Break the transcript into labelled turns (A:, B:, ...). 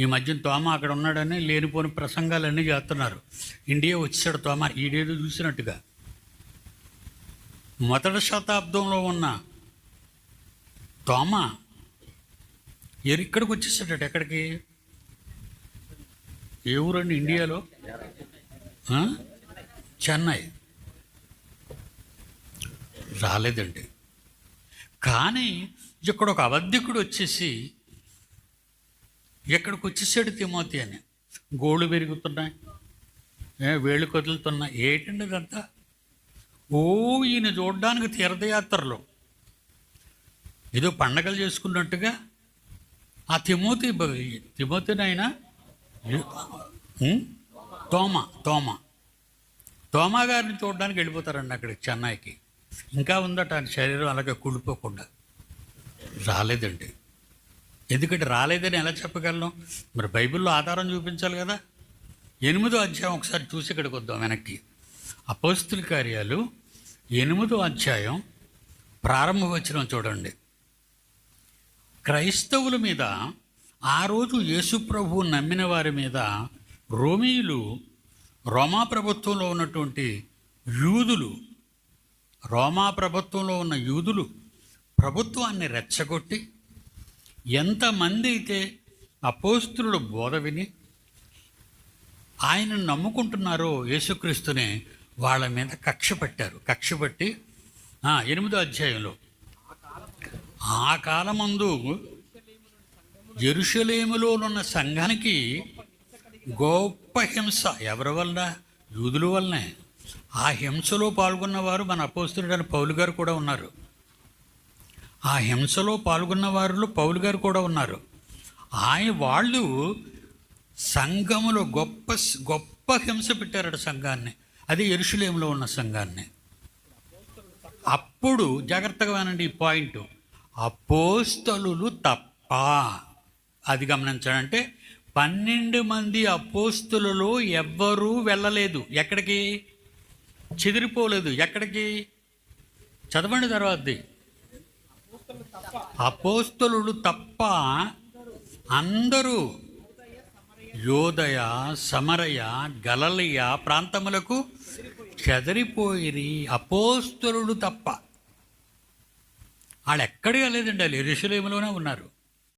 A: ఈ మధ్యన తోమ అక్కడ ఉన్నాడని లేనిపోని ప్రసంగాలన్నీ చేస్తున్నారు. ఇండియా వచ్చాడు తోమ, ఈడేదో చూసినట్టుగా. మొదటి శతాబ్దంలో ఉన్న తోమ ఇక్కడికి వచ్చేసాడట. ఎక్కడికి? ఏ ఊరండి ఇండియాలో? చెన్నై. రాలేదండి. కానీ ఇక్కడ ఒక అబద్ధికుడు వచ్చేసి ఎక్కడికి వచ్చేసాడు తిమోతి అని. గోళ్ళు పెరుగుతున్నాయి, వేళ్ళు కదులుతున్నాయి. ఏంటండి ఇదంతా? ఈయన చూడడానికి తీర్థయాత్రలు ఏదో పండగలు చేసుకున్నట్టుగా ఆ తిమోతినైనా తోమా గారిని చూడడానికి వెళ్ళిపోతారండి అక్కడికి, చెన్నైకి. ఇంకా ఉందట ఆయన శరీరం అలాగే కుళ్ళిపోకుండా. రాలేదండి. ఎందుకంటే రాలేదని ఎలా చెప్పగలను? మరి బైబిల్లో ఆధారం చూపించాలి కదా. 8వ అధ్యాయం ఒకసారి చూసి ఇక్కడికి వద్దాం వెనక్కి. అపోస్తుల కార్యాలు 8వ అధ్యాయం ప్రారంభ వచనం చూడండి. క్రైస్తవుల మీద, ఆ రోజు యేసు ప్రభువు నమ్మిన వారి మీద రోమా ప్రభుత్వంలో ఉన్నటువంటి యూదులు ప్రభుత్వాన్ని రెచ్చగొట్టి ఎంతమంది అయితే అపోస్తులుడు బోధ విని ఆయనను నమ్ముకుంటున్నారో యేసుక్రీస్తునే, వాళ్ళ మీద కక్ష పట్టి 8వ అధ్యాయంలో, ఆ కాలమందు యెరూషలేములోనున్న సంఘానికి గొప్ప హింస. ఎవరి వల్ల? యూదుల వల్లనే. ఆ హింసలో పాల్గొన్నవారు మన అపోస్తులుడైన పౌలు గారు కూడా ఉన్నారు. ఆ హింసలో పాల్గొన్న వారిలో పౌలు గారు కూడా ఉన్నారు. వాళ్ళు సంఘములో గొప్ప హింస పెట్టారట సంఘాన్ని. అది యెరూషలేములో ఉన్న సంఘాన్ని. అప్పుడు జాగ్రత్తగా వినండి ఈ పాయింట్. అపోస్తలులు తప్ప, అది గమనించాలంటే 12 మంది అపోస్తలులో ఎవ్వరూ వెళ్ళలేదు. ఎక్కడికి? చెదిరిపోలేదు. ఎక్కడికి? చదవండి తర్వాతది. అపోస్తలులు తప్ప అందరూ యోదయ, సమరయ, గలిలయ ప్రాంతములకు చెదిరిపోయిరి. అపోస్తలులు తప్ప వాళ్ళు ఎక్కడికి వెళ్ళలేదండి. వాళ్ళు యెరూషలేములోనే ఉన్నారు.